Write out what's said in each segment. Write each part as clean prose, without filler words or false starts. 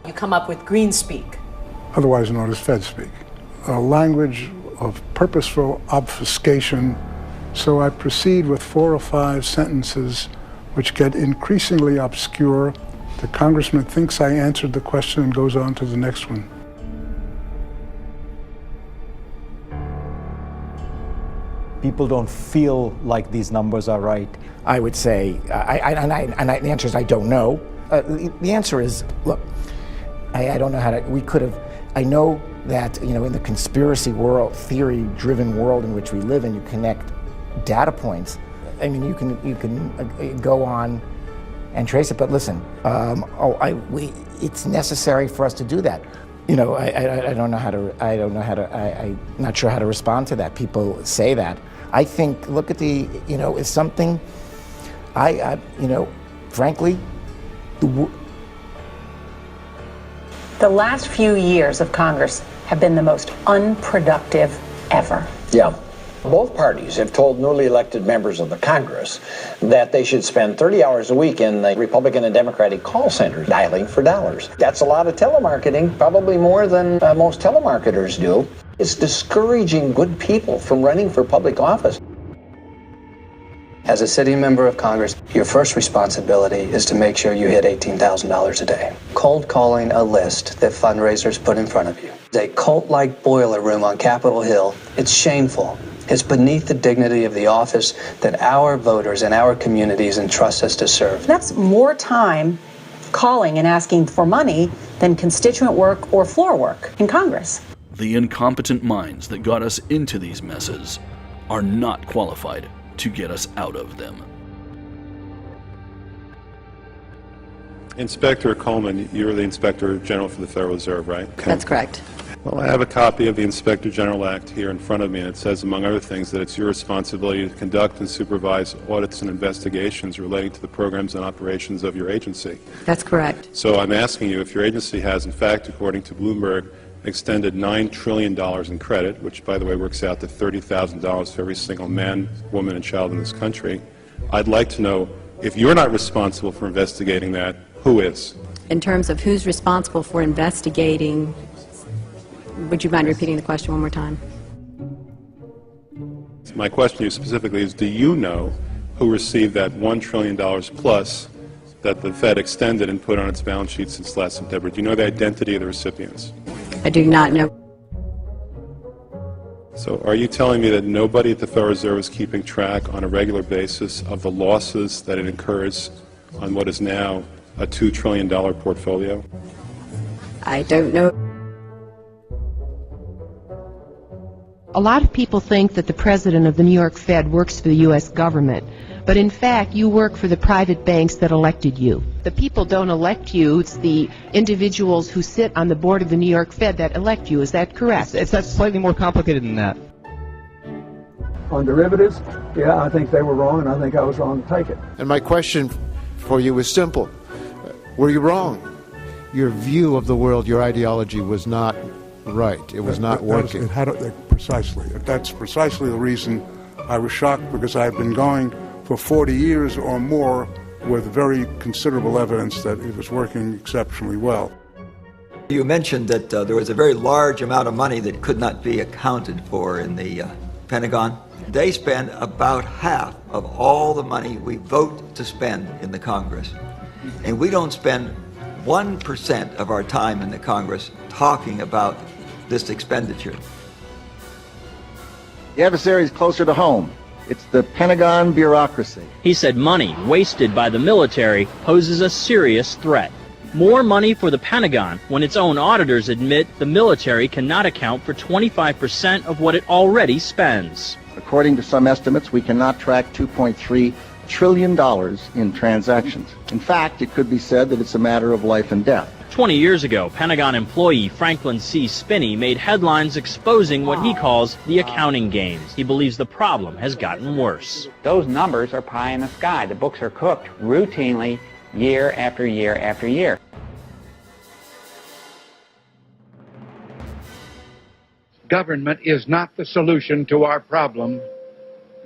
You come up with green speak, otherwise known as Fed speak, a language of purposeful obfuscation. So I proceed with 4 or 5 sentences which get increasingly obscure. The congressman thinks I answered the question and goes on to the next one. People don't feel like these numbers are right. I would say, the answer is I don't know. The answer is, look, I don't know how to, we could have, I know that, in the conspiracy world, theory-driven world in which we live in, you connect data points. I mean, you can go on and trace it, but listen, it's necessary for us to do that. I don't know how to, I'm not sure how to respond to that. People say that. I think, look at it's something, frankly, the last few years of Congress have been the most unproductive ever. Yeah. Both parties have told newly elected members of the Congress that they should spend 30 hours a week in the Republican and Democratic call centers dialing for dollars. That's a lot of telemarketing, probably more than most telemarketers do. It's discouraging good people from running for public office. As a sitting member of Congress, your first responsibility is to make sure you hit $18,000 a day. Cold calling a list that fundraisers put in front of you. A cult-like boiler room on Capitol Hill. It's shameful. It's beneath the dignity of the office that our voters and our communities entrust us to serve. That's more time calling and asking for money than constituent work or floor work in Congress. The incompetent minds that got us into these messes are not qualified to get us out of them. Inspector Coleman, you're the Inspector General for the Federal Reserve, right? Okay. That's correct. Well, I have a copy of the Inspector General Act here in front of me, and it says, among other things, that it's your responsibility to conduct and supervise audits and investigations relating to the programs and operations of your agency. That's correct. So I'm asking you if your agency has, in fact, according to Bloomberg, extended $9 trillion in credit, which, by the way, works out to $30,000 for every single man, woman, and child in this country. I'd like to know, if you're not responsible for investigating that, who is? In terms of who's responsible for investigating, would you mind repeating the question one more time? My question to you specifically is, do you know who received that $1 trillion plus that the Fed extended and put on its balance sheet since last September? Do you know the identity of the recipients? I do not know. So are you telling me that nobody at the Federal Reserve is keeping track on a regular basis of the losses that it incurs on what is now a $2 trillion portfolio? I don't know. A lot of people think that the president of the New York Fed works for the U.S. government, but in fact you work for the private banks that elected you. The people don't elect you, it's the individuals who sit on the board of the New York Fed that elect you. Is that correct? That's slightly more complicated than that. On derivatives, yeah, I think they were wrong, and I think I was wrong to take it. And my question for you is simple. Were you wrong? Your view of the world, your ideology was not right. It was not working. Precisely. That's precisely the reason I was shocked, because I had been going for 40 years or more with very considerable evidence that it was working exceptionally well. You mentioned that there was a very large amount of money that could not be accounted for in the Pentagon. They spend about half of all the money we vote to spend in the Congress. And we don't spend 1% of our time in the Congress talking about this expenditure. The adversary is closer to home. It's the Pentagon bureaucracy. He said money wasted by the military poses a serious threat. More money for the Pentagon when its own auditors admit the military cannot account for 25% of what it already spends. According to some estimates, we cannot track $2.3 trillion in transactions. In fact, it could be said that it's a matter of life and death. 20 years ago, Pentagon employee Franklin C. Spinney made headlines exposing what he calls the accounting games. He believes the problem has gotten worse. Those numbers are pie in the sky. The books are cooked routinely year after year after year. Government is not the solution to our problem.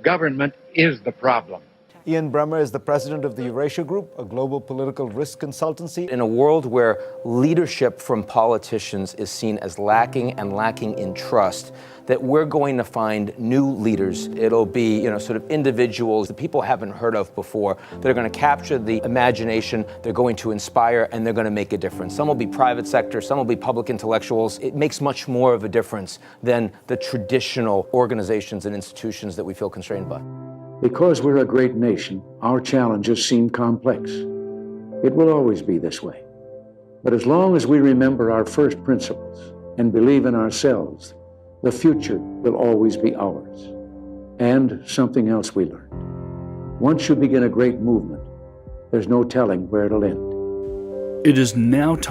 Government is the problem. Ian Bremmer is the president of the Eurasia Group, a global political risk consultancy. In a world where leadership from politicians is seen as lacking and lacking in trust, that we're going to find new leaders. It'll be, sort of individuals that people haven't heard of before that are going to capture the imagination, they're going to inspire, and they're going to make a difference. Some will be private sector, some will be public intellectuals. It makes much more of a difference than the traditional organizations and institutions that we feel constrained by. Because we're a great nation, our challenges seem complex. It will always be this way. But as long as we remember our first principles and believe in ourselves, the future will always be ours. And something else we learned. Once you begin a great movement, there's no telling where it'll end. It is now time